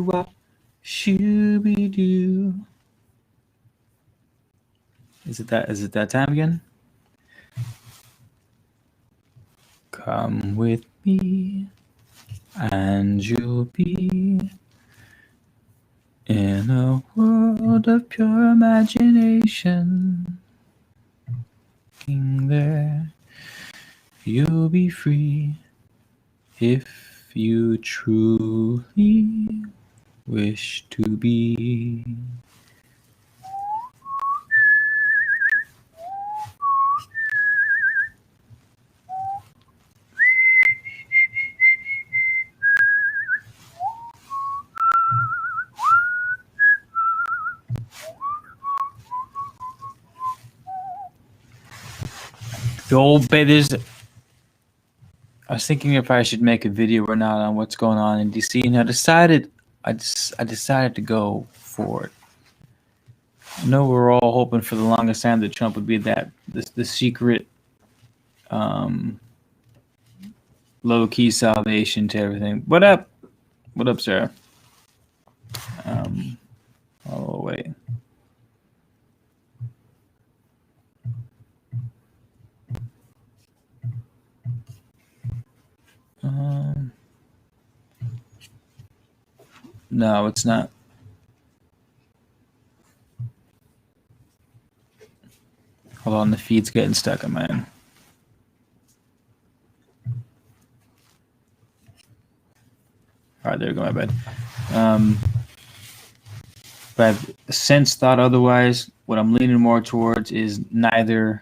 wop, shooby doo. Is it that time again? Come with me, and you'll be in a world of pure imagination. There, you'll be free if you truly wish to be. The old there's. I was thinking if I should make a video or not on what's going on in DC, and I decided to go for it. I know we're all hoping for the longest time that Trump would be the secret, low key salvation to everything. What up, Sarah? Oh wait. No, it's not. Hold on, the feed's getting stuck on mine. All right, there we go, my bad. But I've since thought otherwise. What I'm leaning more towards is neither.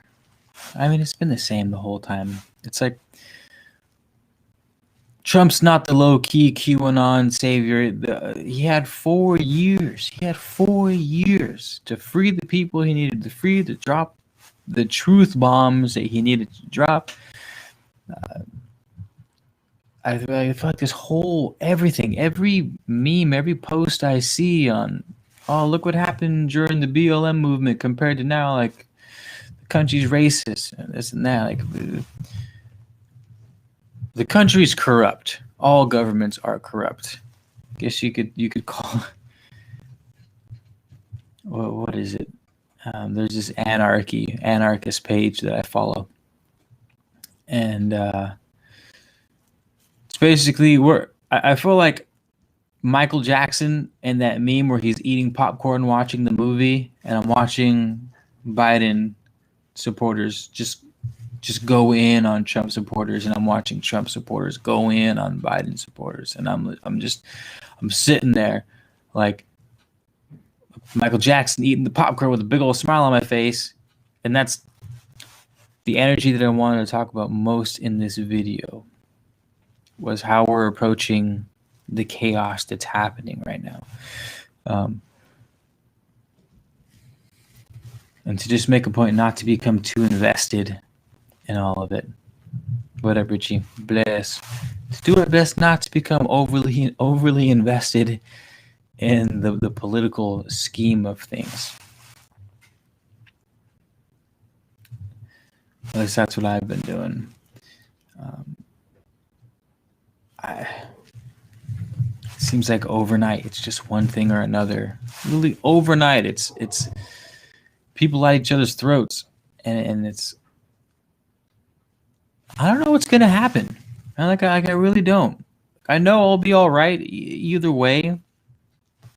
I mean, it's been the same the whole time. It's like Trump's not the low-key QAnon savior. He had 4 years. He had 4 years to free the people he needed to free, to drop the truth bombs that he needed to drop. I feel like this whole everything, every meme, every post I see on, oh, look what happened during the BLM movement compared to now, like the country's racist and this and that. Like the country's corrupt. All governments are corrupt. I guess you could call it, what is it? There's this anarchist page that I follow, and it's basically I feel like Michael Jackson and that meme where he's eating popcorn watching the movie, and I'm watching Biden supporters just go in on Trump supporters, and I'm watching Trump supporters go in on Biden supporters, and I'm sitting there like Michael Jackson eating the popcorn with a big old smile on my face, and that's the energy that I wanted to talk about most in this video, was how we're approaching the chaos that's happening right now. And to just make a point not to become too invested in all of it. What up, Richie? Bless. To do our best not to become overly invested in the political scheme of things. At least that's what I've been doing. It seems like overnight it's just one thing or another. Really, overnight it's people at each other's throats, and it's, I don't know what's gonna happen. I really don't. I know I'll be all right either way.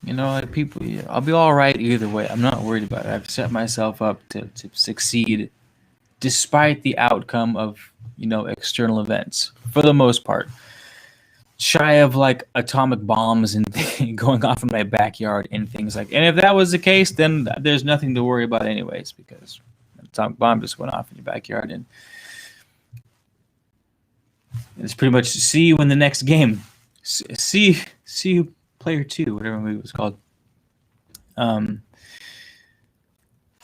You know, like people, I'll be all right either way. I'm not worried about it. I've set myself up to succeed, despite the outcome of, you know, external events for the most part. Shy of like atomic bombs and going off in my backyard and things like. And if that was the case, then there's nothing to worry about anyways, because an atomic bomb just went off in your backyard, and it's pretty much see you in the next game. See you player 2, whatever movie it was called.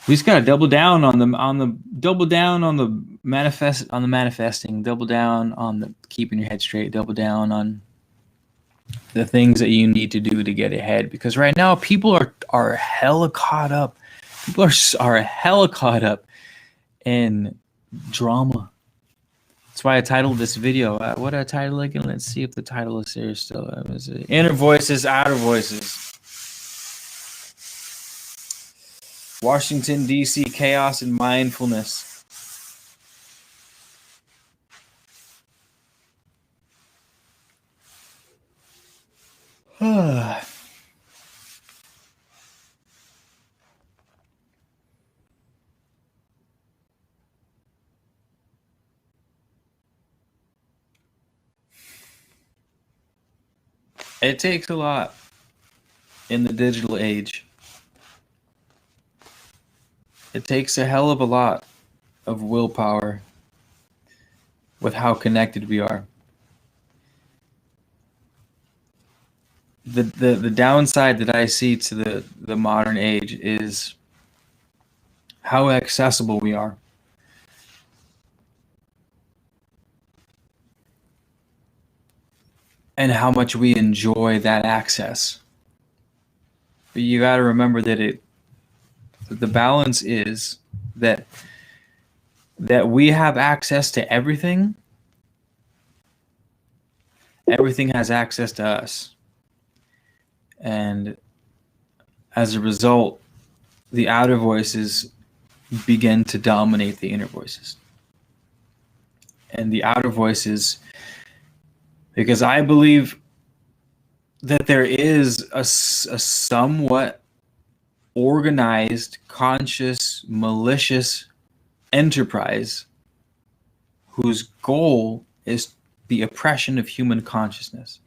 We just gotta double down on the manifesting, double down on the keeping your head straight, double down on the things that you need to do to get ahead. Because right now people are hella caught up. People are hella caught up in drama. That's why I titled this video. What did I title again? Let's see if the title is there still. Inner voices, outer voices. Washington, D.C., chaos and mindfulness. It takes a lot in the digital age. It takes a hell of a lot of willpower with how connected we are. The downside that I see to the modern age is how accessible we are. And how much we enjoy that access. But you got to remember that the balance is that we have access to everything. Everything has access to us. And as a result, the outer voices begin to dominate the inner voices. And the outer voices, because I believe that there is a somewhat organized, conscious, malicious enterprise whose goal is the oppression of human consciousness.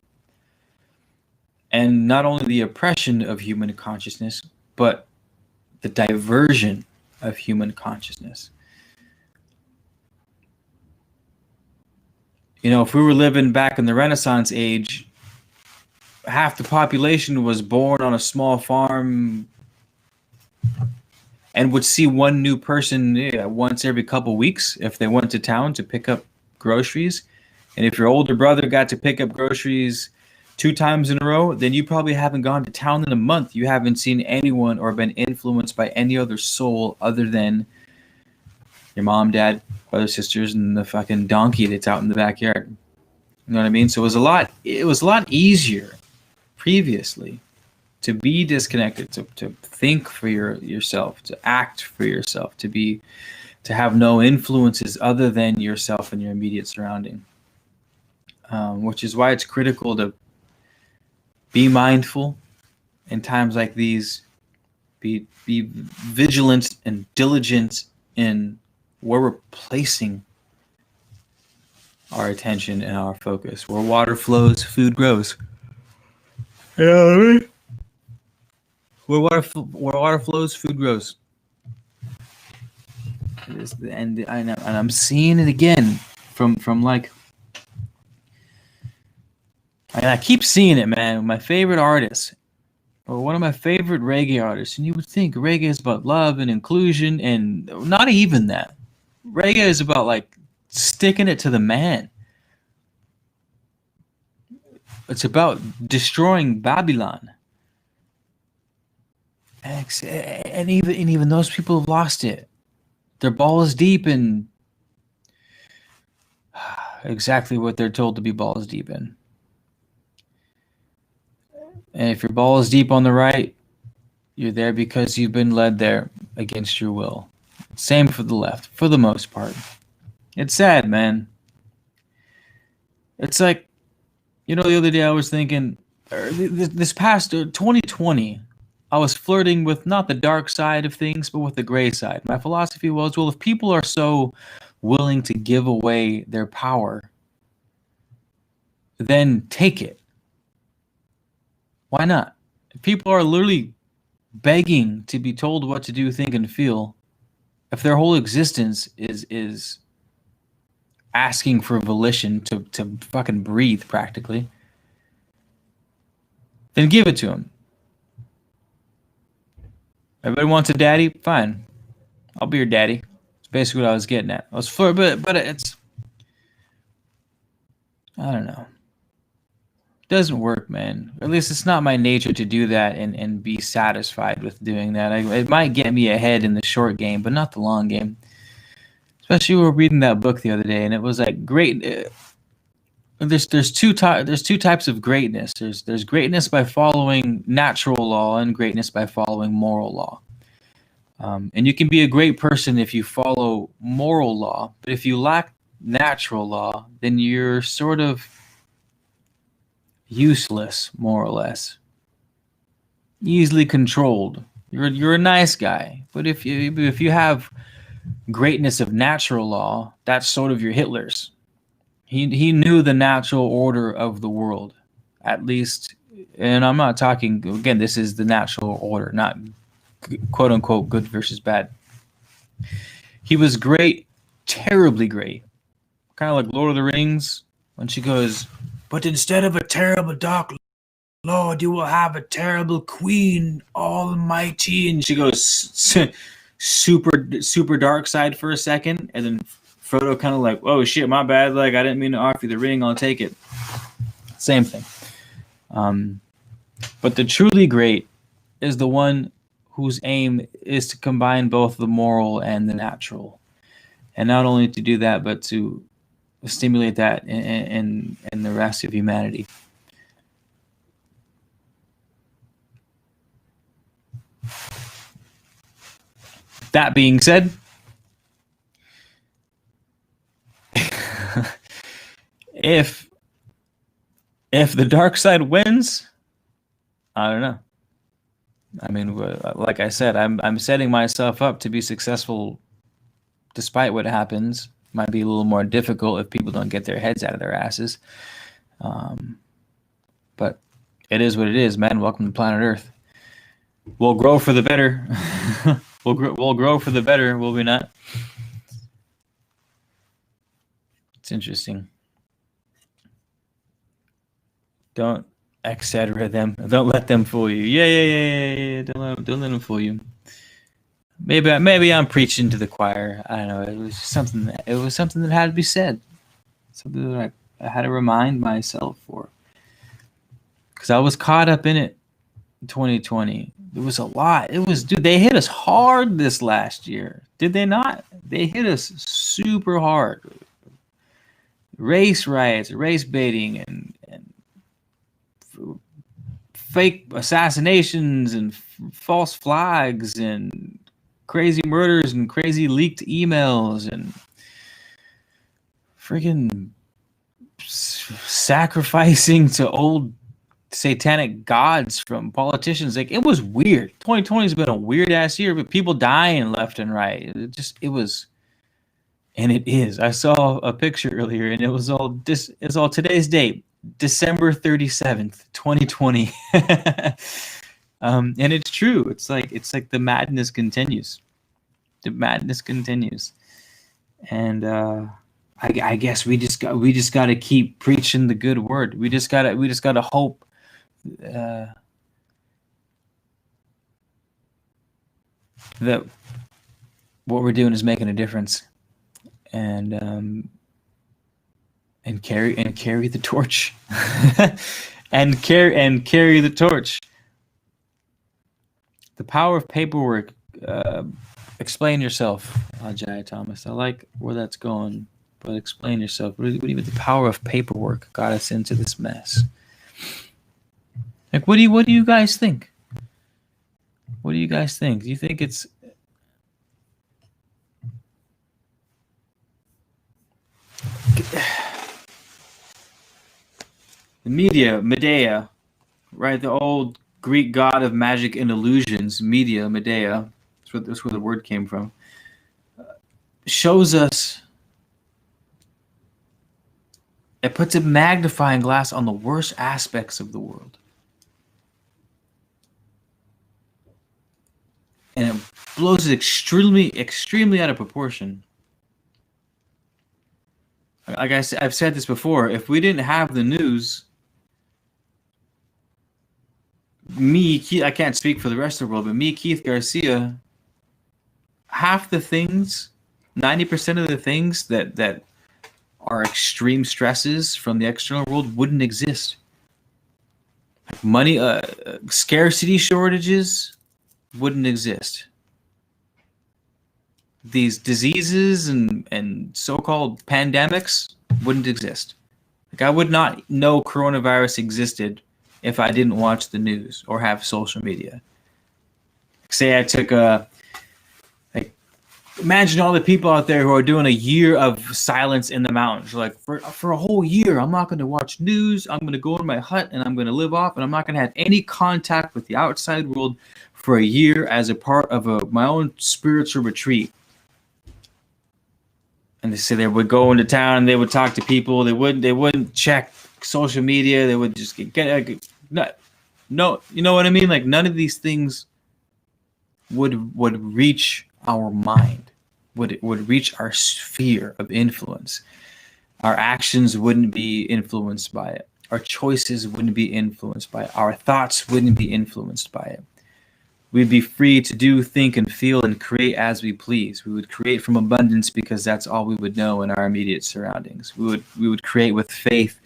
And not only the oppression of human consciousness, but the diversion of human consciousness. You know, if we were living back in the Renaissance age, half the population was born on a small farm and would see one new person once every couple weeks if they went to town to pick up groceries. And if your older brother got to pick up groceries 2 times in a row, then you probably haven't gone to town in a month. You haven't seen anyone or been influenced by any other soul other than your mom, dad, brothers, sisters, and the fucking donkey that's out in the backyard. You know what I mean? So it was a lot easier previously to be disconnected, to think for yourself, to act for yourself, to have no influences other than yourself and your immediate surrounding. Which is why it's critical to be mindful in times like these. Be vigilant and diligent in where we're placing our attention and our focus. Where water flows, food grows. You know what I mean? Where water flows, food grows. And I'm seeing it again from like. And I keep seeing it, man. My favorite artist, or one of my favorite reggae artists, and you would think reggae is about love and inclusion, and not even that. Reggae is about like sticking it to the man. It's about destroying Babylon. And even those people have lost it. Their balls deep in exactly what they're told to be balls deep in. And if your ball is deep on the right, you're there because you've been led there against your will. Same for the left, for the most part. It's sad, man. It's like, the other day I was thinking, this past 2020, I was flirting with not the dark side of things, but with the gray side. My philosophy was, well, if people are so willing to give away their power, then take it. Why not? If people are literally begging to be told what to do, think, and feel, if their whole existence is asking for volition to fucking breathe practically, then give it to them. Everybody wants a daddy? Fine. I'll be your daddy. That's basically what I was getting at. I was but it's, I don't know. It doesn't work, man. At least it's not my nature to do that and be satisfied with doing that. It might get me ahead in the short game, but not the long game. Especially we were reading that book the other day, and it was like great. There's two types of greatness. There's greatness by following natural law, and greatness by following moral law. And you can be a great person if you follow moral law, but if you lack natural law, then you're sort of useless, more or less. Easily controlled. You're a nice guy, but if you have greatness of natural law, that's sort of your Hitler's. He knew the natural order of the world, at least. And I'm not talking again. This is the natural order, not quote unquote good versus bad. He was great, terribly great, kind of like Lord of the Rings when she goes, "But instead of a terrible dark Lord, you will have a terrible queen, almighty." And she goes super dark side for a second, and then Frodo kind of like, "Oh shit, my bad. Like I didn't mean to offer you the ring. I'll take it." Same thing. But the truly great is the one whose aim is to combine both the moral and the natural, and not only to do that, but to stimulate that in the rest of humanity. That being said, if the dark side wins, I don't know. I mean, like I said, I'm setting myself up to be successful, despite what happens. Might be a little more difficult if people don't get their heads out of their asses. But it is what it is, man. Welcome to planet Earth. We'll grow for the better. We'll grow for the better, will we not? It's interesting. Don't etc. them. Don't let them fool you. Yeah. Don't let them fool you. Maybe I'm preaching to the choir. I don't know. It was something that had to be said. Something that I had to remind myself for. Because I was caught up in it in 2020. There was a lot. Dude, they hit us hard this last year. Did they not? They hit us super hard. Race riots, race baiting, and fake assassinations and false flags and crazy murders and crazy leaked emails and freaking sacrificing to old satanic gods from politicians. Like, it was weird. 2020 has been a weird ass year, but people dying left and right. It was, and it is. I saw a picture earlier, and it's all today's date, December 37th, 2020. And it's true. It's like the madness continues. The madness continues, and I guess we just got to keep preaching the good word. We just gotta hope that what we're doing is making a difference, and carry the torch, and carry the torch. The power of paperwork. Explain yourself, Ajay Thomas. I like where that's going, but explain yourself. What do you mean the power of paperwork got us into this mess? Like, what do you guys think? What do you guys think? Do you think it's the Medea, right? The old Greek god of magic and illusions, Medea. That's where the word came from. Shows us. It puts a magnifying glass on the worst aspects of the world, and it blows it extremely out of proportion. Like I've said this before, if we didn't have the news, I can't speak for the rest of the world, but me, Keith Garcia, half the things, 90% of the things that are extreme stresses from the external world wouldn't exist. Money, scarcity shortages wouldn't exist. these diseases and so-called pandemics wouldn't exist. Like, I would not know coronavirus existed if I didn't watch the news or have social media. Say I took imagine all the people out there who are doing a year of silence in the mountains. Like, for a whole year, I'm not going to watch news. I'm going to go in my hut and I'm going to live off, and I'm not going to have any contact with the outside world for a year as a part of my own spiritual retreat. And they say they would go into town and they would talk to people. They wouldn't check social media. They would just no, you know what I mean? Like, none of these things would reach our mind, would reach our sphere of influence. Our actions wouldn't be influenced by it. Our choices wouldn't be influenced by it. Our thoughts wouldn't be influenced by it. We'd be free to do, think, and feel and create as we please. We would create from abundance because that's all we would know in our immediate surroundings. We would create with faith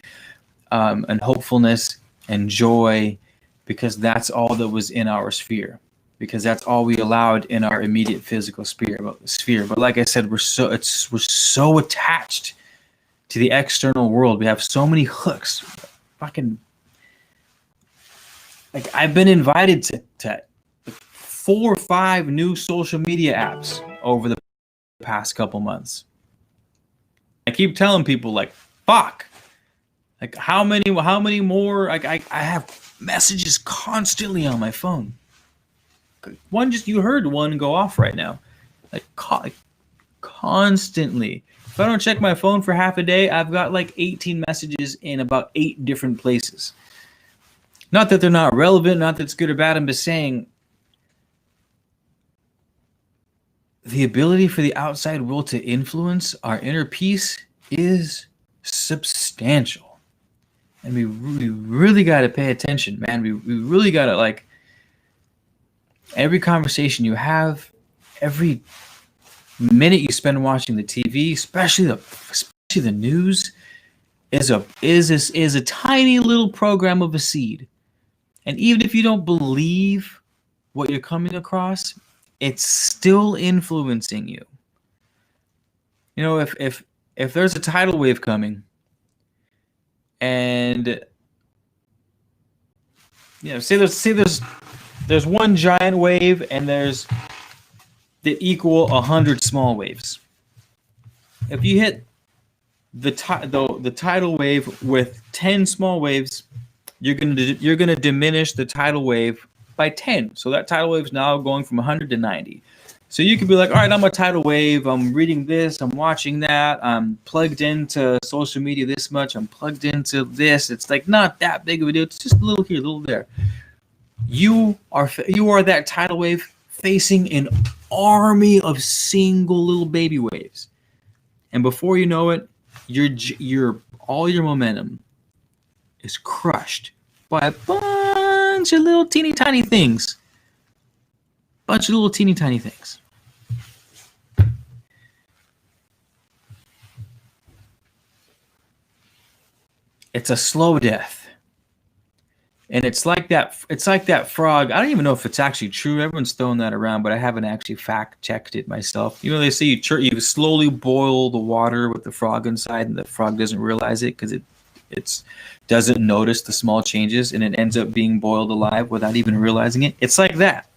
and hopefulness and joy because that's all that was in our sphere. Because that's all we allowed in our immediate physical sphere. But like I said, we're so attached to the external world. We have so many hooks. Fucking, like, I've been invited to 4 or 5 new social media apps over the past couple months. I keep telling people, like, fuck. Like, how many more? Like, I have messages constantly on my phone. You heard one go off right now. Like, constantly. If I don't check my phone for half a day, I've got like 18 messages in about 8 different places. Not that they're not relevant, not that it's good or bad. I'm just saying the ability for the outside world to influence our inner peace is substantial. And we really got to pay attention, man. We really got to, like, every conversation you have, every minute you spend watching the TV, especially the news, is a tiny little program of a seed. And even if you don't believe what you're coming across, it's still influencing you. You know, if there's a tidal wave coming, and say there's one giant wave and there's that equal 100 small waves. If you hit the tidal wave with 10 small waves, you're gonna diminish the tidal wave by 10. So that tidal wave is now going from 100 to 90. So you could be like, all right, I'm a tidal wave. I'm reading this. I'm watching that. I'm plugged into social media this much. I'm plugged into this. It's like not that big of a deal. It's just a little here, a little there. You are that tidal wave facing an army of single little baby waves, and before you know it, all your momentum is crushed by a bunch of little teeny tiny things. It's a slow death. And it's like that frog. I don't even know if it's actually true. Everyone's throwing that around, but I haven't actually fact checked it myself. You know, they say you slowly boil the water with the frog inside, and the frog doesn't realize it because it doesn't notice the small changes, and it ends up being boiled alive without even realizing it. It's like that.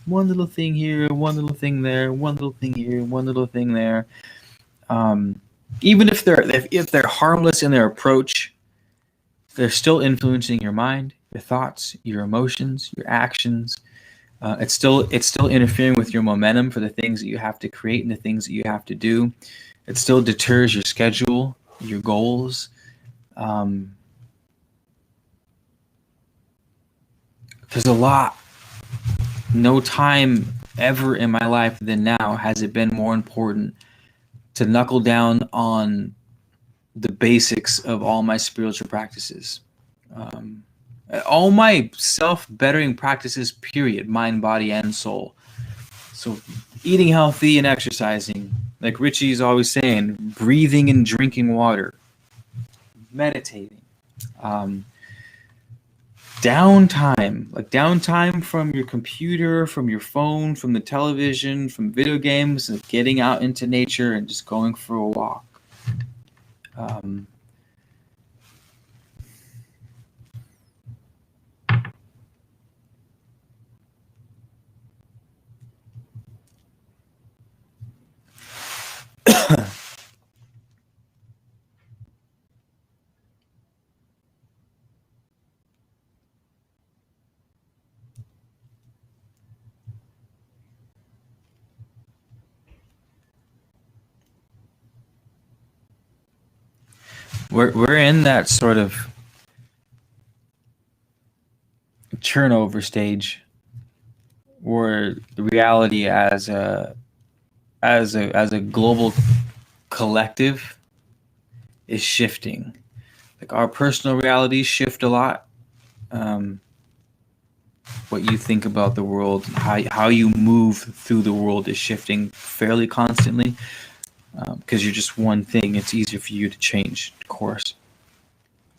One little thing here, one little thing there, one little thing here, one little thing there. Even if they're harmless in their approach, they're still influencing your mind, your thoughts, your emotions, your actions. It's still interfering with your momentum for the things that you have to create and the things that you have to do. It still deters your schedule, your goals. There's a lot. No time ever in my life than now has it been more important to knuckle down on the basics of all my spiritual practices, all my self-bettering practices, period, mind, body, and soul. So eating healthy and exercising, like Richie's always saying, breathing and drinking water, meditating, downtime, like downtime from your computer, from your phone, from the television, from video games, and getting out into nature and just going for a walk. Um, we're in that sort of turnover stage where the reality as a global collective is shifting. Like our personal realities shift a lot. What you think about the world, how you move through the world is shifting fairly constantly. Because you're just one thing, it's easier for you to change course.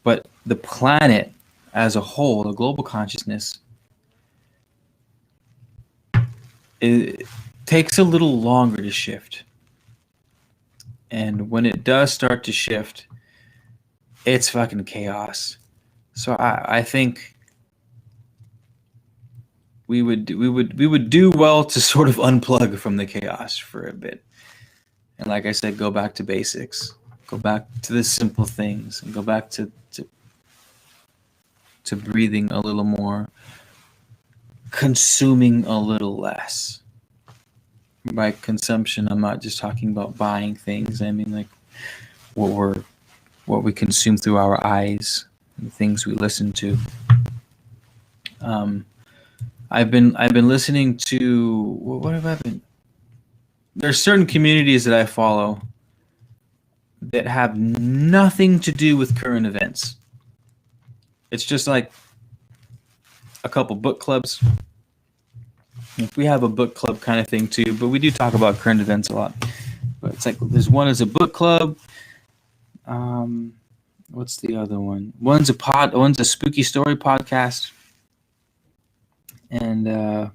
But the planet as a whole, the global consciousness, it takes a little longer to shift. And when it does start to shift, it's fucking chaos. So I think we would do well to sort of unplug from the chaos for a bit. And like I said, go back to basics. Go back to the simple things and go back to breathing a little more, consuming a little less. By consumption, I'm not just talking about buying things. I mean like what we consume through our eyes, and the things we listen to. I've been listening to what have I been? There's certain communities that I follow that have nothing to do with current events. It's just like a couple book clubs. We have a book club kind of thing too, but we do talk about current events a lot. But it's like there's one is a book club. What's the other one? One's a spooky story podcast. And I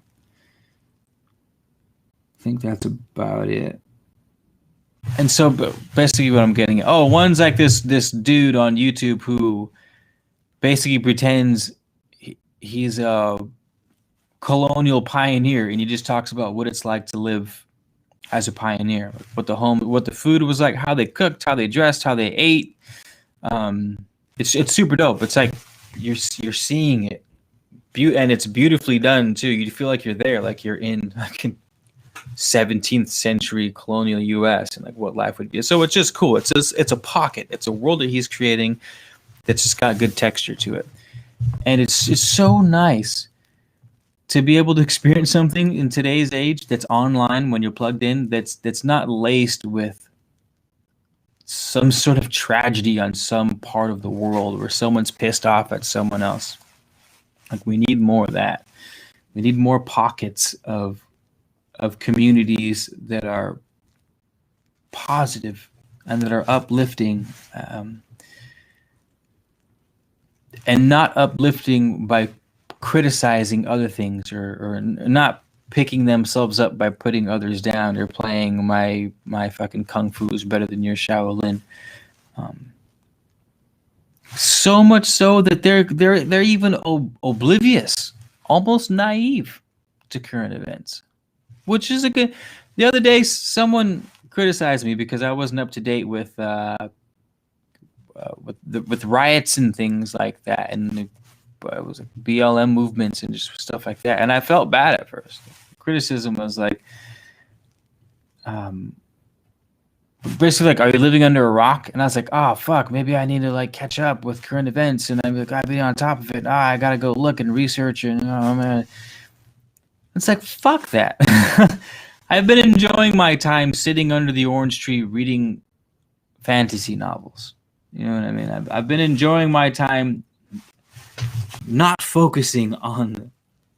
think that's about it. And so basically what I'm getting at, one's like this dude on YouTube who basically pretends he's a colonial pioneer, and he just talks about what it's like to live as a pioneer, what the food was like, how they cooked, how they dressed, how they ate. It's super dope. It's like you're seeing it, and it's beautifully done too. You feel like you're there, like you're in 17th century colonial U.S. and like what life would be. So it's just cool. It's a pocket. It's a world that he's creating that's just got good texture to it, and it's so nice to be able to experience something in today's age that's online when you're plugged in, that's not laced with some sort of tragedy on some part of the world where someone's pissed off at someone else. Like we need more of that. We need more pockets of communities that are positive and that are uplifting, and not uplifting by criticizing other things or not picking themselves up by putting others down or playing my fucking kung fu is better than your Shaolin. So much so that they're even oblivious, almost naive to current events, which is a good. The other day, someone criticized me because I wasn't up to date with riots and things like that, and it was like BLM movements and just stuff like that. And I felt bad at first. Criticism was like, basically like, are you living under a rock? And I was like, oh fuck, maybe I need to like catch up with current events. And I'm like, I've been on top of it. I gotta go look and research. And man, it's like, fuck that. I've been enjoying my time sitting under the orange tree reading fantasy novels. You know what I mean? I've been enjoying my time not focusing on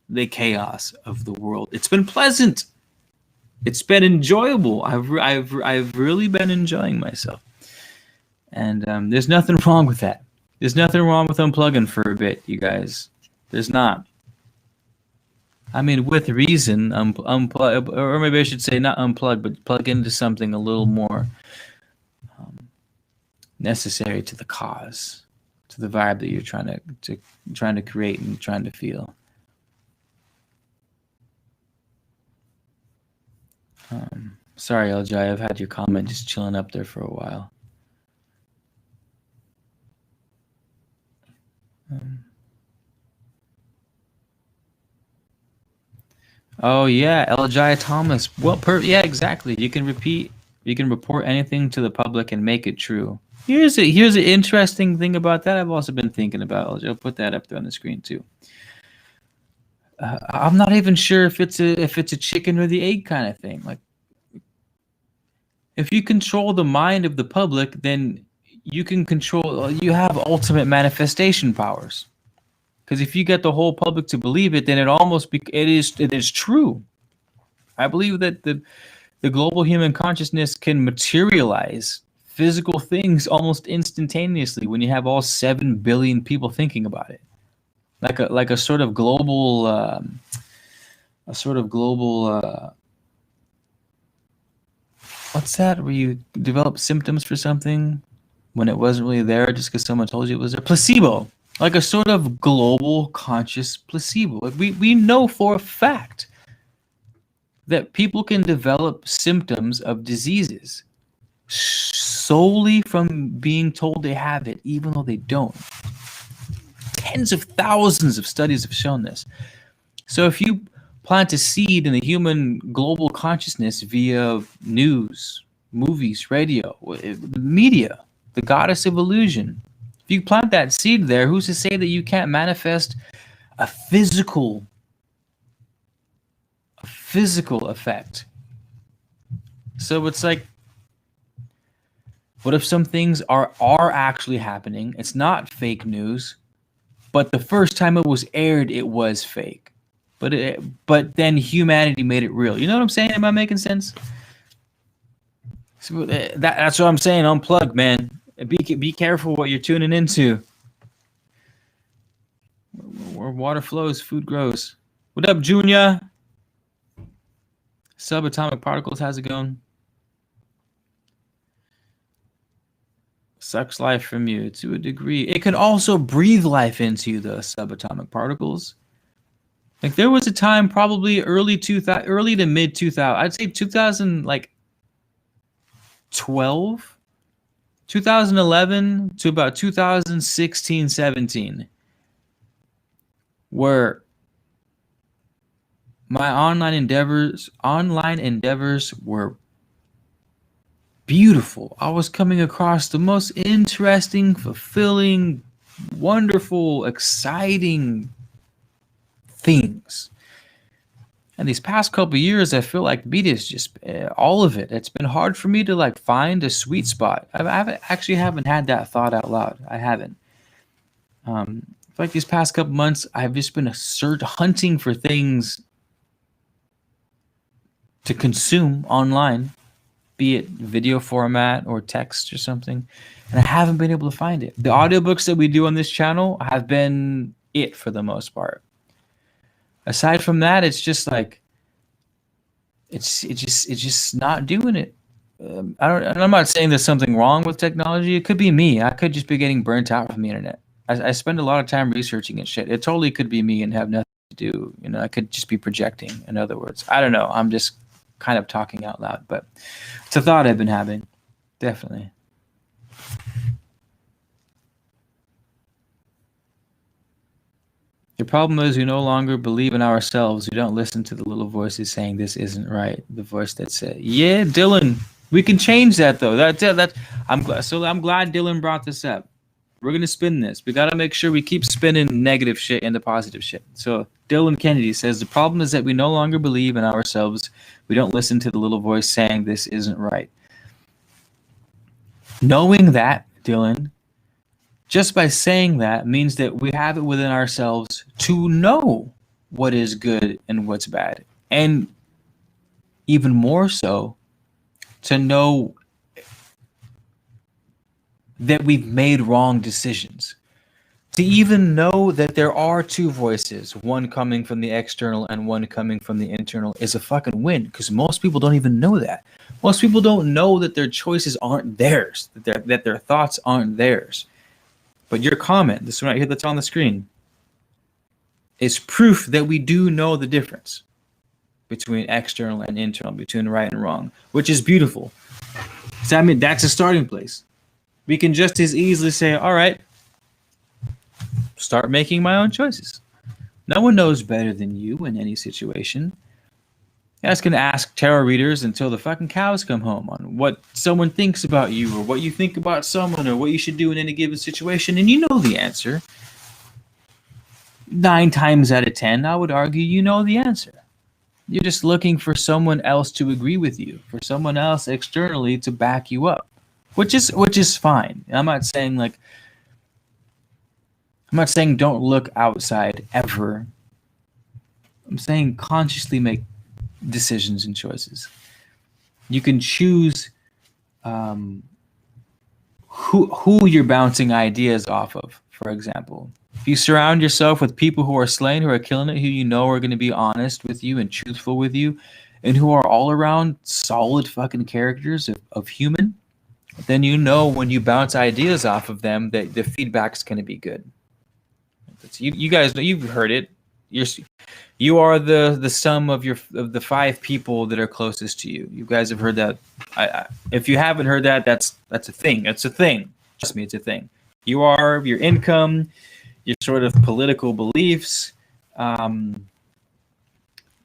the chaos of the world. It's been pleasant. It's been enjoyable. I've really been enjoying myself. And there's nothing wrong with that. There's nothing wrong with unplugging for a bit, you guys. There's not. I mean, with reason, unplug, or maybe I should say not unplug, but plug into something a little more necessary to the cause, to the vibe that you're trying to create and trying to feel. Sorry, LJ, I've had your comment just chilling up there for a while. Oh yeah, LJ Thomas. Well, yeah, exactly. You can report anything to the public and make it true. Here's an interesting thing about that. I've also been thinking about. I'll put that up there on the screen too. I'm not even sure if it's a chicken or the egg kind of thing. Like, if you control the mind of the public, then you have ultimate manifestation powers. Because if you get the whole public to believe it, then it is true. I believe that the global human consciousness can materialize physical things almost instantaneously when you have all 7 billion people thinking about it, like a sort of global what's that, where you develop symptoms for something when it wasn't really there just because someone told you it was there. Placebo. Like a sort of global conscious placebo. Like we know for a fact that people can develop symptoms of diseases solely from being told they have it, even though they don't. Tens of thousands of studies have shown this. So if you plant a seed in the human global consciousness via news, movies, radio, media, the goddess of illusion, if you plant that seed there, who's to say that you can't manifest a physical effect? So it's like, what if some things are actually happening? It's not fake news, but the first time it was aired, it was fake. But then humanity made it real. You know what I'm saying? Am I making sense? So that's what I'm saying. Unplug, man. Be careful what you're tuning into. Where water flows, food grows. What up, Junior? Subatomic particles, how's it going? Sucks life from you to a degree. It can also breathe life into you, the subatomic particles. Like, there was a time, probably early to mid 2000, I'd say 2000, like 2011 to about 2016, 17, where my online endeavors were beautiful. I was coming across the most interesting, fulfilling, wonderful, exciting things. And these past couple of years, I feel like media is just all of it. It's been hard for me to like find a sweet spot. I haven't had that thought out loud. I haven't. I feel like these past couple months, I've just been hunting for things to consume online, be it video format or text or something, and I haven't been able to find it. The audiobooks that we do on this channel have been it for the most part. Aside from that, it's just like it's just not doing it. I'm not saying there's something wrong with technology. It could be me. I could just be getting burnt out from the internet. I spend a lot of time researching and shit. It totally could be me and have nothing to do. You know, I could just be projecting. In other words, I don't know. I'm just kind of talking out loud, but it's a thought I've been having. Definitely. The problem is we no longer believe in ourselves. We don't listen to the little voices saying this isn't right. The voice that said, "Yeah, Dylan, we can change that though." I'm glad Dylan brought this up. We're gonna spin this. We gotta make sure we keep spinning negative shit into positive shit. So Dylan Kennedy says the problem is that we no longer believe in ourselves. We don't listen to the little voice saying this isn't right. Knowing that, Dylan, just by saying that means that we have it within ourselves to know what is good and what's bad. And even more so, to know that we've made wrong decisions. To even know that there are two voices, one coming from the external and one coming from the internal, is a fucking win, because most people don't even know that. Most people don't know that their choices aren't theirs, that their thoughts aren't theirs. But your comment, this one right here that's on the screen, is proof that we do know the difference between external and internal, between right and wrong, which is beautiful. So I mean, that's a starting place. We can just as easily say, all right, start making my own choices. No one knows better than you in any situation. You're just gonna ask tarot readers until the fucking cows come home on what someone thinks about you, or what you think about someone, or what you should do in any given situation, and you know the answer. 9 times out of 10, I would argue you know the answer. You're just looking for someone else to agree with you, for someone else externally to back you up, which is fine. I'm not saying don't look outside ever. I'm saying consciously make decisions and choices. You can choose who you're bouncing ideas off of, for example. If you surround yourself with people who are slaying, who are killing it, who you know are going to be honest with you and truthful with you, and who are all around solid fucking characters of human, then you know when you bounce ideas off of them that the feedback's going to be good. You guys know, you've heard it. You are the sum of the 5 people that are closest to you. You guys have heard that. If you haven't heard that, that's a thing. It's a thing. Trust me, it's a thing. You are your income, your sort of political beliefs,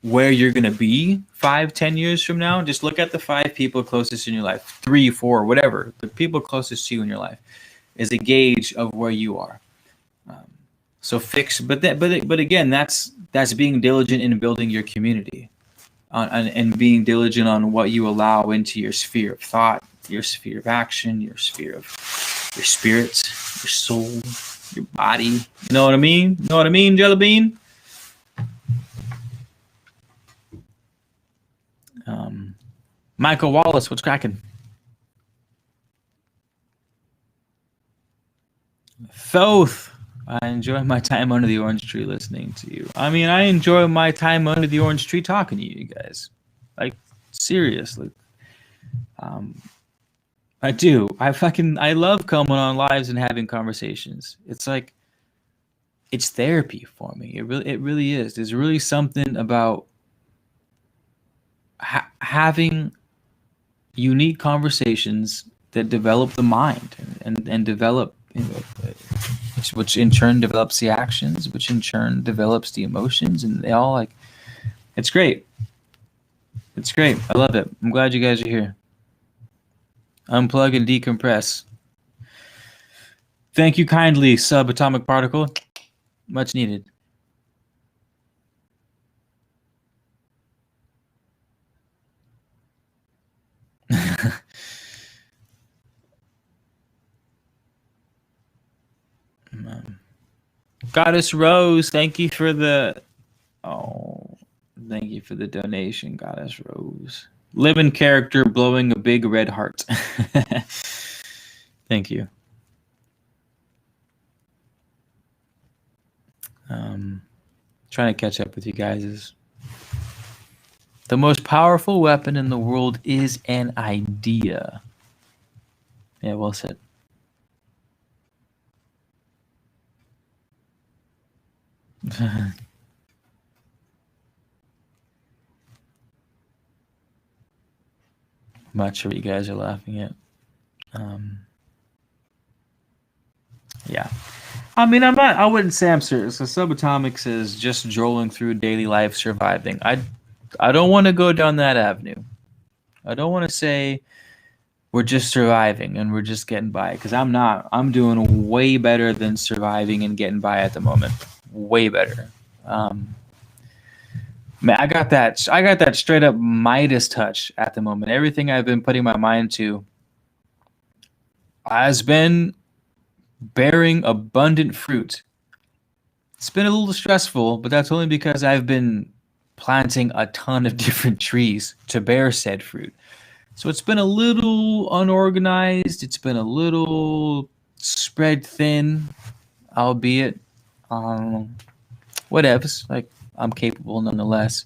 where you're going to be 5-10 years from now. Just look at the 5 people closest in your life, 3, 4, whatever. The people closest to you in your life is a gauge of where you are. So fix, but again, that's being diligent in building your community, and being diligent on what you allow into your sphere of thought, your sphere of action, your sphere of your spirit, your soul, your body. You know what I mean? You know what I mean, Jelly Bean? Michael Wallace, what's cracking? Thoth. I enjoy my time under the orange tree listening to you. I mean, I enjoy my time under the orange tree talking to you guys. Like, seriously. I do. I love coming on lives and having conversations. It's like, it's therapy for me. It really is. There's really something about having unique conversations that develop the mind and develop, which in turn develops the actions, which in turn develops the emotions, and they all it's great. It's great. I love it. I'm glad you guys are here. Unplug and decompress. Thank you kindly, Subatomic Particle. Much needed. Goddess Rose, thank you for the donation, Goddess Rose. Living character blowing a big red heart. Thank you. Trying to catch up with you guys. The most powerful weapon in the world is an idea. Yeah, well said. I'm not sure what you guys are laughing at. Yeah. I mean, I wouldn't say I'm serious. So Subatomic says just strolling through daily life surviving. I don't want to go down that avenue. I don't want to say we're just surviving and we're just getting by, because I'm not. I'm doing way better than surviving and getting by at the moment. Way better. Man, I got that straight up Midas touch at the moment. Everything I've been putting my mind to has been bearing abundant fruit. It's been a little stressful, but that's only because I've been planting a ton of different trees to bear said fruit. So it's been a little unorganized. It's been a little spread thin. albeit um, whatevs. Like I'm capable nonetheless,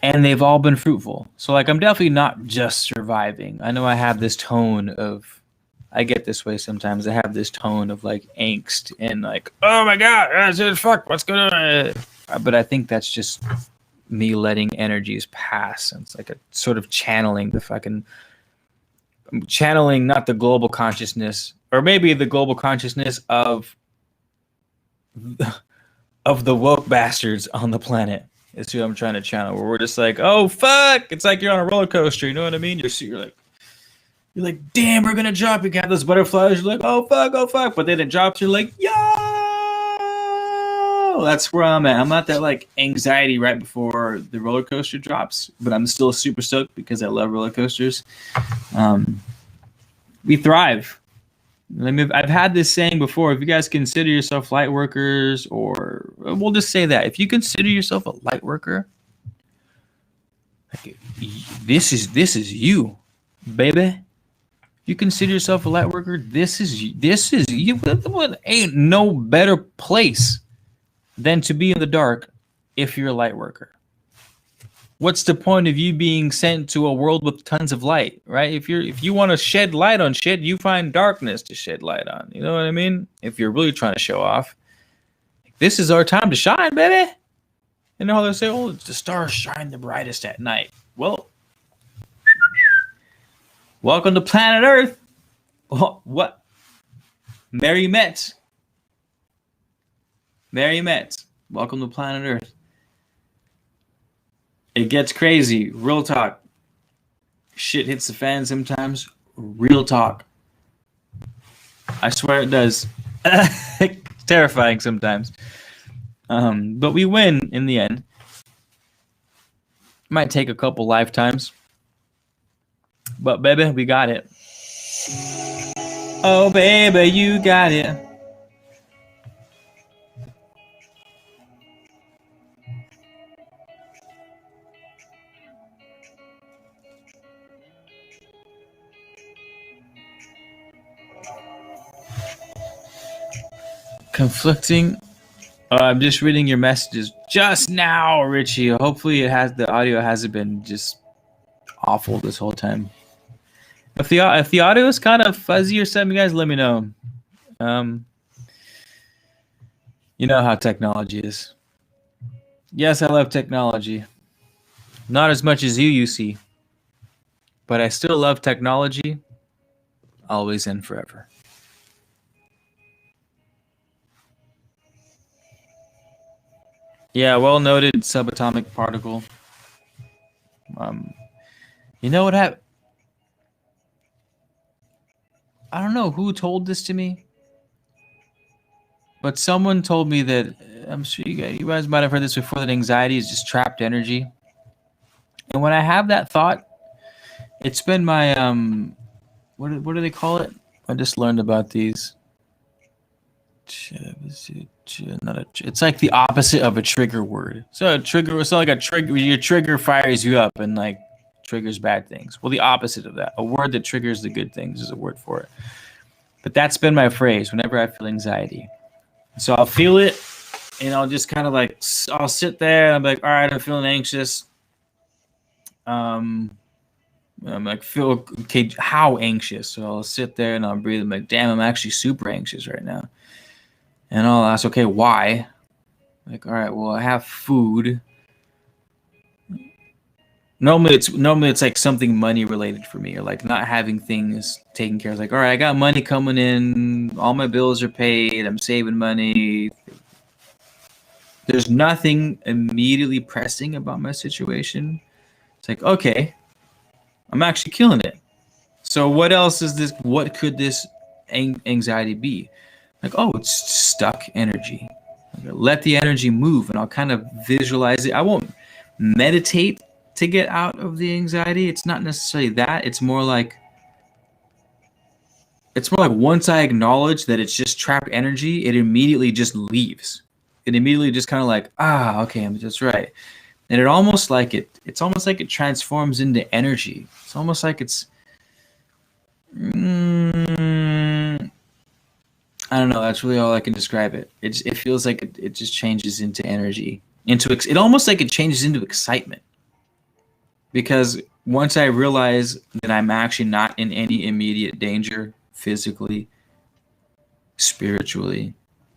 and they've all been fruitful. So like I'm definitely not just surviving. I know I have this tone of. I get this way sometimes. I have this tone of like angst and like, oh my god, fuck, what's going on? But I think that's just me letting energies pass. And it's like a sort of channeling the fucking I'm channeling not the global consciousness, or maybe the global consciousness of the woke bastards on the planet. Is who I'm trying to channel. Where we're just like, oh fuck, it's like you're on a roller coaster. You know what I mean? You're like, damn, we're gonna drop. You got those butterflies. You're like, oh fuck. But then it drops. You're like, yo. That's where I'm at. I'm not that like anxiety right before the roller coaster drops, but I'm still super stoked because I love roller coasters. We thrive. I've had this saying before. If you guys consider yourself light workers, or we'll just say that if you consider yourself a light worker, like, this is you, baby. You consider yourself a light worker. This is you. Ain't no better place than to be in the dark if you're a light worker. What's the point of you being sent to a world with tons of light, right? If you want to shed light on shit, you find darkness to shed light on. You know what I mean? If you're really trying to show off, this is our time to shine, baby. You know how they say, "Oh, the stars shine the brightest at night." Well, welcome to planet Earth. What? Mary met. Welcome to planet Earth. It gets crazy. Real talk. Shit hits the fan sometimes. Real talk. I swear it does. It's terrifying sometimes. But we win in the end. Might take a couple lifetimes. But baby, we got it. Oh baby, you got it. Conflicting. I'm just reading your messages just now, Richie. Hopefully, the audio hasn't been just awful this whole time. If the audio is kind of fuzzy or something, guys, let me know. You know how technology is. Yes, I love technology. Not as much as you see, but I still love technology. Always and forever. Yeah, well noted subatomic particle. You know what happened? I don't know who told this to me, but someone told me that I'm sure you guys might have heard this before, that anxiety is just trapped energy. And when I have that thought, it's been my what do they call it? I just learned about these. It's like the opposite of a trigger word. So a trigger, so like a trigger, your trigger fires you up and like triggers bad things. Well, the opposite of that, a word that triggers the good things, is a word for it. But that's been my phrase whenever I feel anxiety. So I'll feel it, and I'll just kind of like, I'll sit there and I'm like, all right, I'm feeling anxious. I'm like, feel okay, how anxious? So I'll sit there and I'll breathe. I'm like, damn, I'm actually super anxious right now. And I'll ask, okay, why? Like, all right, well, I have food. Normally it's like something money related for me, or like not having things taken care of. Like, all right, I got money coming in, all my bills are paid, I'm saving money. There's nothing immediately pressing about my situation. It's like, okay, I'm actually killing it. So what else is this? What could this anxiety be? Like, oh, it's stuck energy. Let the energy move, and I'll kind of visualize it. I won't meditate to get out of the anxiety. It's not necessarily that. It's more like once I acknowledge that it's just trapped energy, it immediately just leaves. It immediately just kind of like, okay, that's right. And it's almost like it transforms into energy. It's almost like it's I don't know. That's really all I can describe it. It feels like it just changes into energy, into it almost like it changes into excitement. Because once I realize that I'm actually not in any immediate danger, physically, spiritually,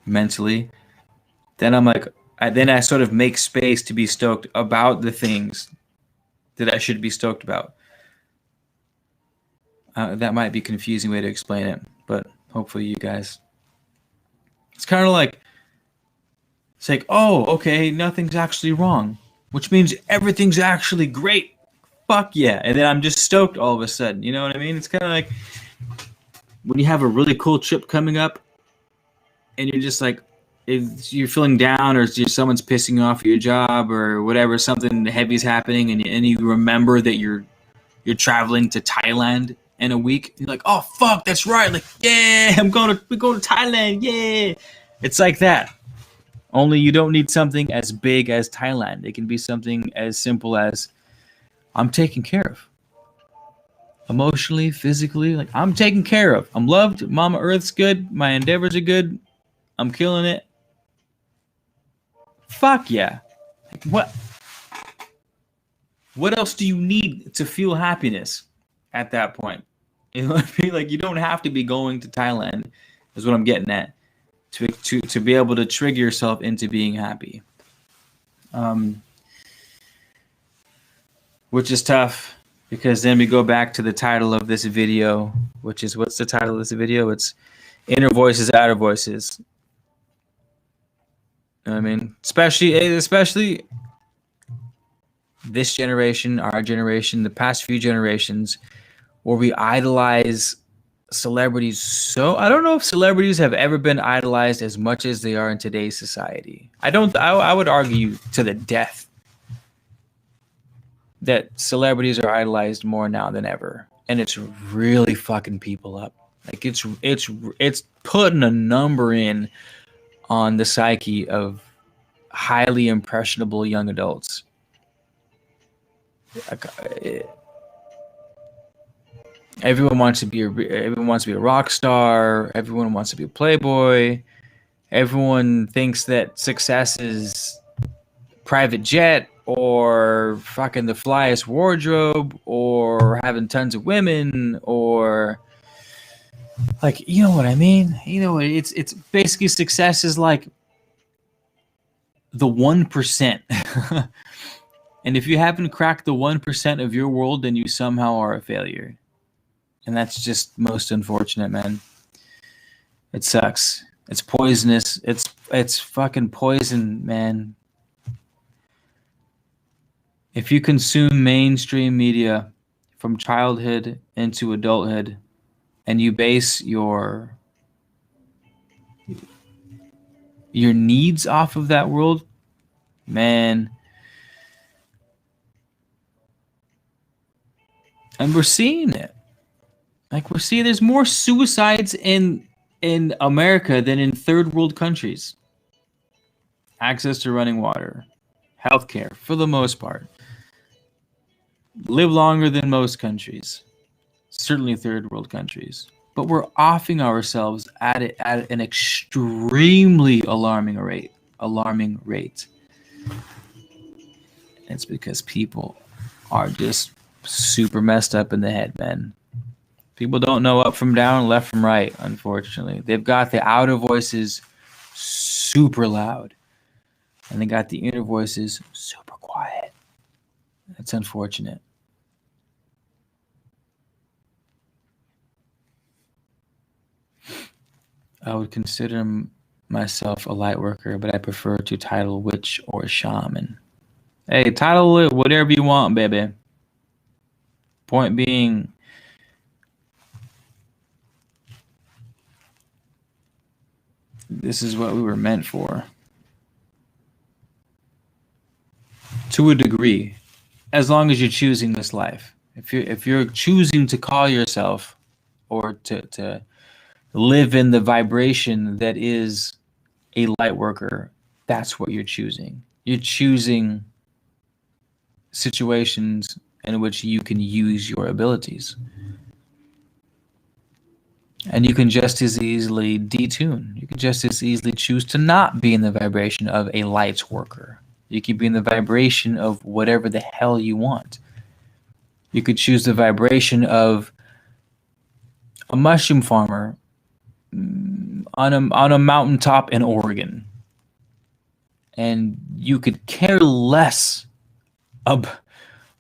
mentally, then I'm like, then I sort of make space to be stoked about the things that I should be stoked about. That might be a confusing way to explain it, but hopefully you guys. It's kind of like it's like, oh, okay, nothing's actually wrong, which means everything's actually great. Fuck yeah! And then I'm just stoked all of a sudden. You know what I mean? It's kind of like when you have a really cool trip coming up, and you're just like, if you're feeling down, or someone's pissing you off at your job, or whatever, something heavy's happening, and you remember that you're traveling to Thailand in a week. You're like, oh fuck, that's right. Like, yeah, we're going to Thailand. Yeah. It's like that. Only you don't need something as big as Thailand. It can be something as simple as I'm taken care of. Emotionally, physically, like I'm taken care of. I'm loved. Mama Earth's good. My endeavors are good. I'm killing it. Fuck yeah. Like, what else do you need to feel happiness at that point? You know what I mean? Like you don't have to be going to Thailand, is what I'm getting at, to be able to trigger yourself into being happy. Which is tough because then we go back to the title of this video, which is what's the title of this video? It's Inner Voices, Outer Voices. You know what I mean? Especially this generation, our generation, the past few generations, where we idolize celebrities. So I don't know if celebrities have ever been idolized as much as they are in today's society. I would argue to the death that celebrities are idolized more now than ever, and it's really fucking people up. Like it's putting a number in on the psyche of highly impressionable young adults. Everyone wants to be a rock star. Everyone wants to be a playboy. Everyone thinks that success is private jet or fucking the flyest wardrobe or having tons of women or like, you know what I mean? You know, it's basically success is like the 1%. And if you haven't cracked the 1% of your world, then you somehow are a failure. And that's just most unfortunate, man. It sucks. It's poisonous. It's fucking poison, man. If you consume mainstream media from childhood into adulthood and you base your needs off of that world, man. And we're seeing it. Like we're seeing there's more suicides in America than in third world countries. Access to running water, healthcare for the most part. Live longer than most countries. Certainly third world countries. But we're offing ourselves at an extremely alarming rate. It's because people are just super messed up in the head, man. People don't know up from down, left from right, unfortunately. They've got the outer voices super loud, and they got the inner voices super quiet. That's unfortunate. I would consider myself a light worker, but I prefer to title witch or shaman. Hey, title it whatever you want, baby. Point being, this is what we were meant for. To a degree, as long as you're choosing this life. If you're choosing to call yourself or to live in the vibration that is a light worker, that's what you're choosing. You're choosing situations in which you can use your abilities. And you can just as easily detune. You can just as easily choose to not be in the vibration of a light worker. You could be in the vibration of whatever the hell you want. You could choose the vibration of a mushroom farmer on a mountaintop in Oregon. And you could care less about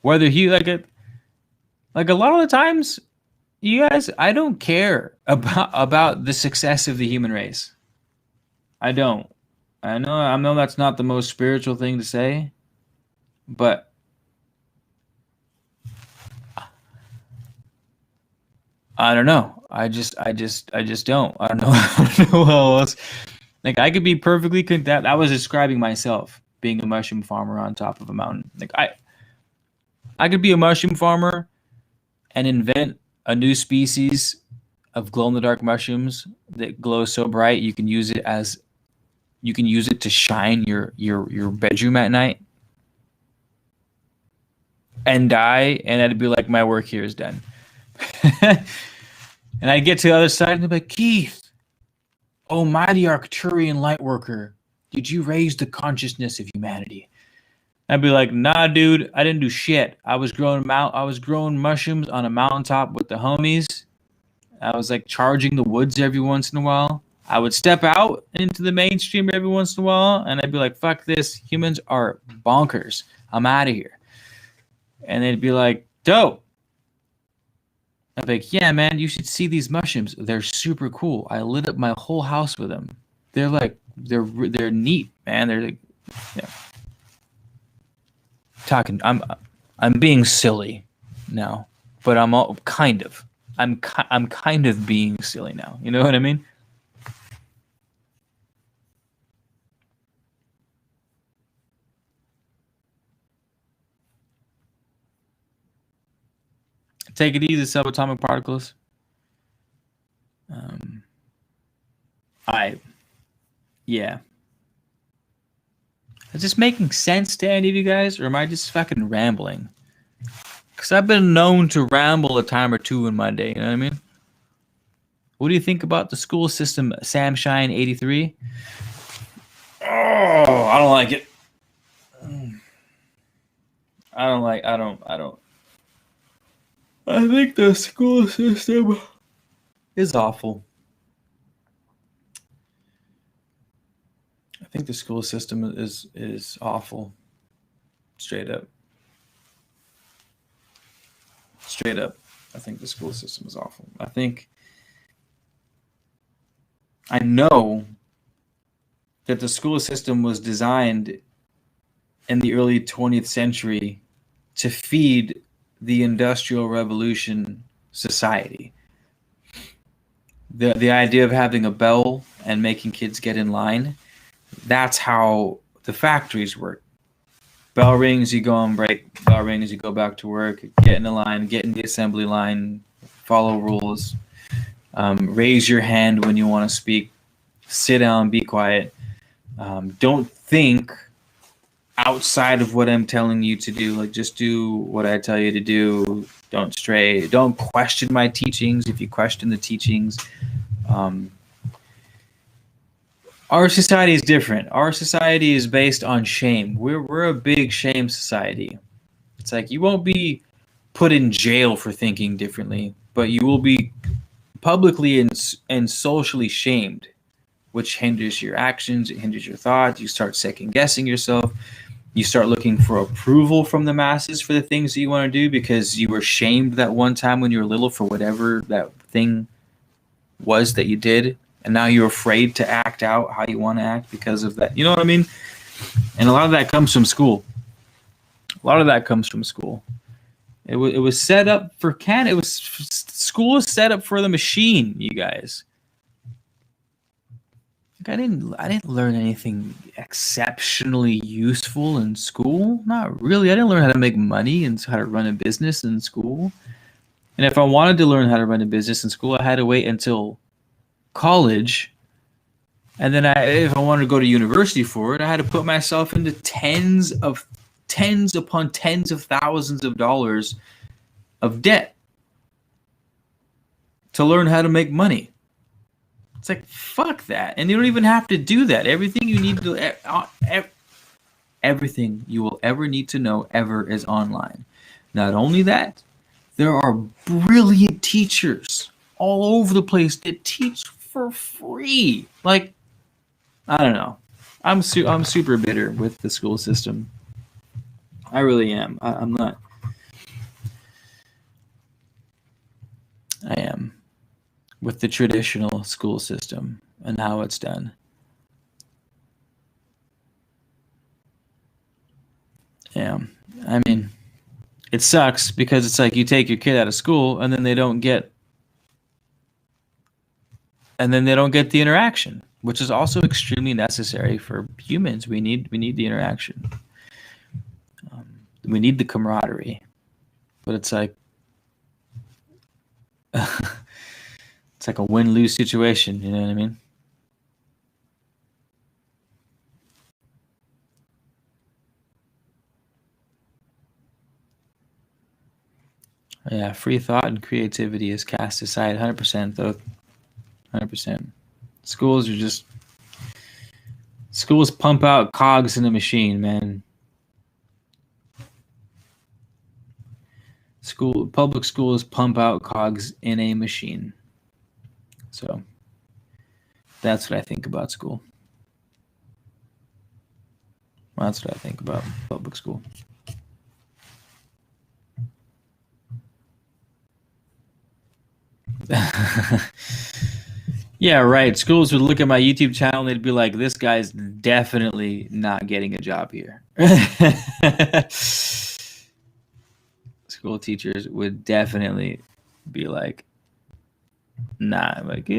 whether he like a lot of the times, you guys, I don't care about the success of the human race. I don't. I know that's not the most spiritual thing to say, but I don't know. I just don't. I don't know. I don't know how else. Like I could be perfectly content. I was describing myself being a mushroom farmer on top of a mountain. Like I could be a mushroom farmer and invent a new species of glow in the dark mushrooms that glow so bright you can use it to shine your bedroom at night and die, and it'd be like my work here is done. And I get to the other side and they'd be like, Keith, oh mighty Arcturian lightworker, did you raise the consciousness of humanity? I'd be like, nah, dude, I didn't do shit. I was growing mushrooms on a mountaintop with the homies. I was like charging the woods every once in a while. I would step out into the mainstream every once in a while, and I'd be like, fuck this. Humans are bonkers. I'm out of here. And they'd be like, dope. I'd be like, yeah, man, you should see these mushrooms. They're super cool. I lit up my whole house with them. They're neat, man. They're like, yeah. I'm being silly now, but I'm all kind of. I'm kind of being silly now. You know what I mean? Take it easy, subatomic particles. Um, I yeah. Is this making sense to any of you guys, or am I just fucking rambling? Because I've been known to ramble a time or two in my day. You know what I mean? What do you think about the school system, Sam Shine 83? Oh, I don't like it. I don't. I think the school system is awful. I think the school system is awful. Straight up. Straight up. I think the school system is awful. I know that the school system was designed in the early 20th century to feed the Industrial Revolution society. The idea of having a bell and making kids get in line, that's how the factories work. Bell rings, you go on break. Bell rings, you go back to work. Get in the line, get in the assembly line, follow rules. Raise your hand when you want to speak. Sit down, be quiet. Don't think outside of what I'm telling you to do. Like, just do what I tell you to do. Don't stray. Don't question my teachings. If you question the teachings, our society is different. Our society is based on shame. We're a big shame society. It's like you won't be put in jail for thinking differently, but you will be publicly and socially shamed, which hinders your actions, it hinders your thoughts. You start second guessing yourself. You start looking for approval from the masses for the things that you want to do because you were shamed that one time when you were little for whatever that thing was that you did. And now you're afraid to act out how you want to act because of that. You know what I mean? And a lot of that comes from school. It was set up for school is set up for the machine, you guys. Like I didn't learn anything exceptionally useful in school. Not really. I didn't learn how to make money and how to run a business in school. And if I wanted to learn how to run a business in school, I had to wait until college. And then if I wanted to go to university for it, I had to put myself into tens upon tens of thousands of dollars of debt to learn how to make money. It's like, fuck that. And you don't even have to do that. Everything you need to, everything you will ever need to know ever is online. Not only that, there are brilliant teachers all over the place that teach for free. Like, I don't know. I'm super bitter with the school system. I really am. I'm not. I am with the traditional school system and how it's done. Yeah. I mean, it sucks because it's like you take your kid out of school and then they don't get the interaction, which is also extremely necessary for humans. We need the interaction. We need the camaraderie. But it's like it's like a win-lose situation, you know what I mean? Yeah, free thought and creativity is cast aside 100% though. 100%. Schools pump out cogs in a machine, man. Public schools pump out cogs in a machine. So that's what I think about school. That's what I think about public school. Yeah, right. Schools would look at my YouTube channel and they'd be like, this guy's definitely not getting a job here. School teachers would definitely be like, nah, like,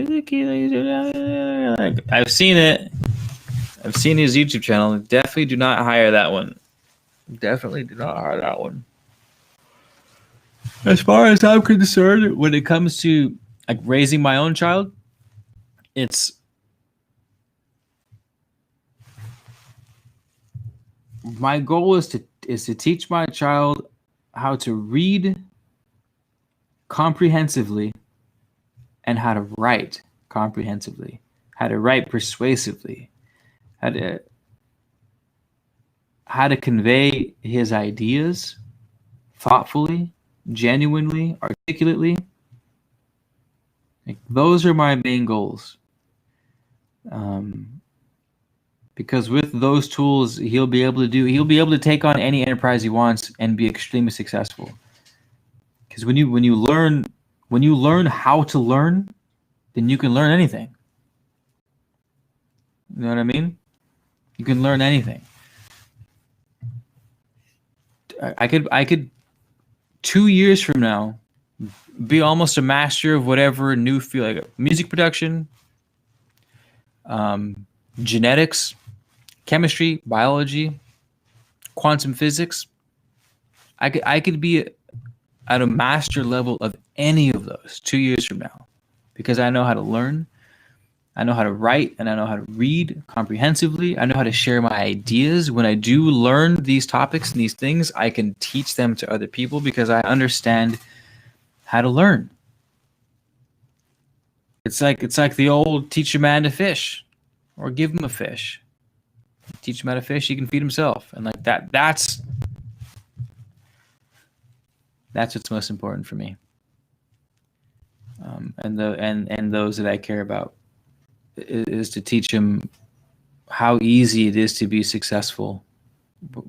I've seen it. I've seen his YouTube channel. Definitely do not hire that one. Definitely do not hire that one. As far as I'm concerned, when it comes to like raising my own child, it's my goal is to teach my child how to read comprehensively and how to write comprehensively, how to write persuasively, how to convey his ideas thoughtfully, genuinely, articulately. Like, those are my main goals. Because with those tools, he'll be able to take on any enterprise he wants and be extremely successful. Because when you learn how to learn, then you can learn anything. You know what I mean? You can learn anything. I could 2 years from now be almost a master of whatever new field, like music production, genetics, chemistry, biology, quantum physics. I could be at a master level of any of those 2 years from now, because I know how to learn, I know how to write, and I know how to read comprehensively. I know how to share my ideas. When I do learn these topics and these things, I can teach them to other people because I understand how to learn. It's like the old teach a man to fish, or give him a fish. Teach him how to fish, he can feed himself, and like that. That's what's most important for me. And those that I care about is to teach him how easy it is to be successful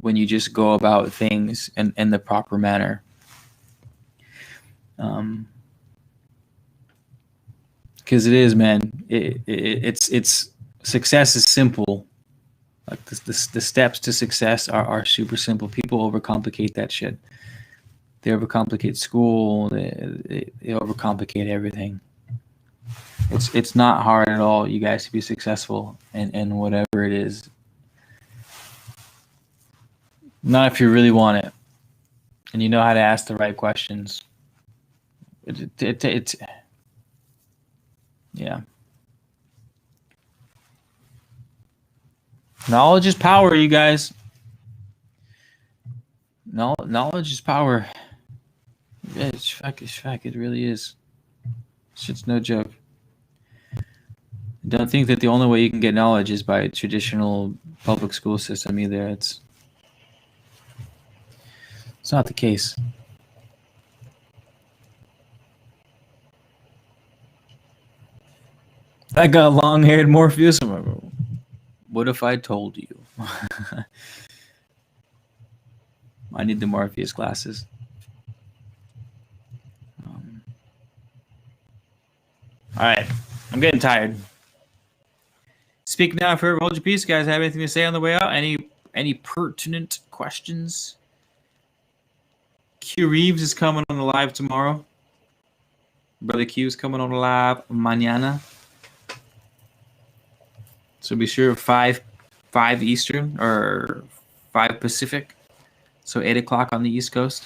when you just go about things in the proper manner. Because it is, man. It's success is simple. Like the steps to success are super simple. People overcomplicate that shit. They overcomplicate school. They overcomplicate everything. It's not hard at all, you guys, to be successful in whatever it is. Not if you really want it, and you know how to ask the right questions. It's yeah. Knowledge is power, you guys. Knowledge is power. Yeah, it's fact. It really is. Shit's no joke. Don't think that the only way you can get knowledge is by a traditional public school system either. It's not the case. I got long-haired Morpheus. What if I told you? I need the Morpheus glasses. All right, I'm getting tired. Speak now, forever hold your peace, guys. Have anything to say on the way out? Any pertinent questions? Q Reeves is coming on the live tomorrow. Brother Q is coming on the live mañana. So be sure 5 Eastern or 5 Pacific. So 8 o'clock on the East Coast.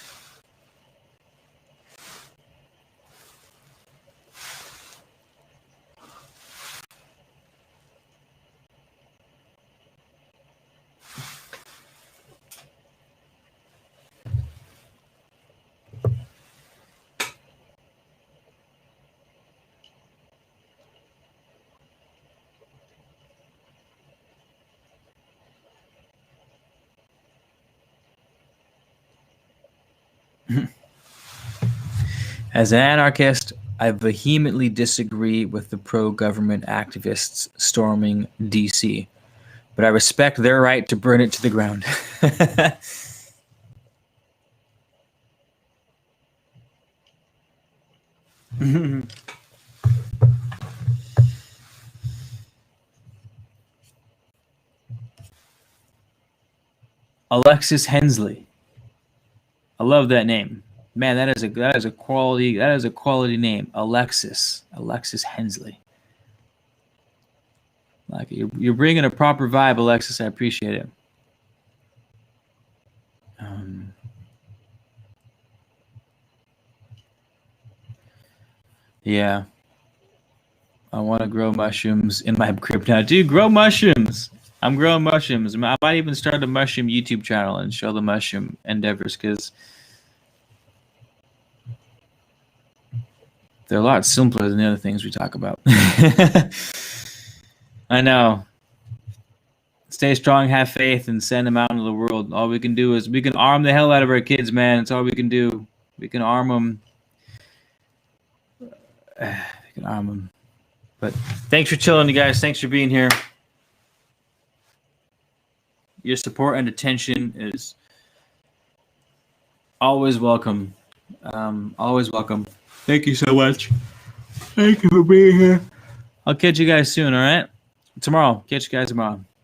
As an anarchist, I vehemently disagree with the pro-government activists storming D.C., but I respect their right to burn it to the ground. Alexis Hensley. I love that name. Man, that is a quality name. Alexis Hensley. Like you're bringing a proper vibe, Alexis. I appreciate it. Yeah. I want to grow mushrooms in my crib now. Dude, grow mushrooms. I'm growing mushrooms. I might even start a mushroom YouTube channel and show the mushroom endeavors because they're a lot simpler than the other things we talk about. I know. Stay strong, have faith, and send them out into the world. All we can do is we can arm the hell out of our kids, man. It's all we can do. We can arm them. We can arm them. But thanks for chilling, you guys. Thanks for being here. Your support and attention is always welcome. Always welcome. Thank you so much. Thank you for being here. I'll catch you guys soon, all right? Tomorrow. Catch you guys tomorrow.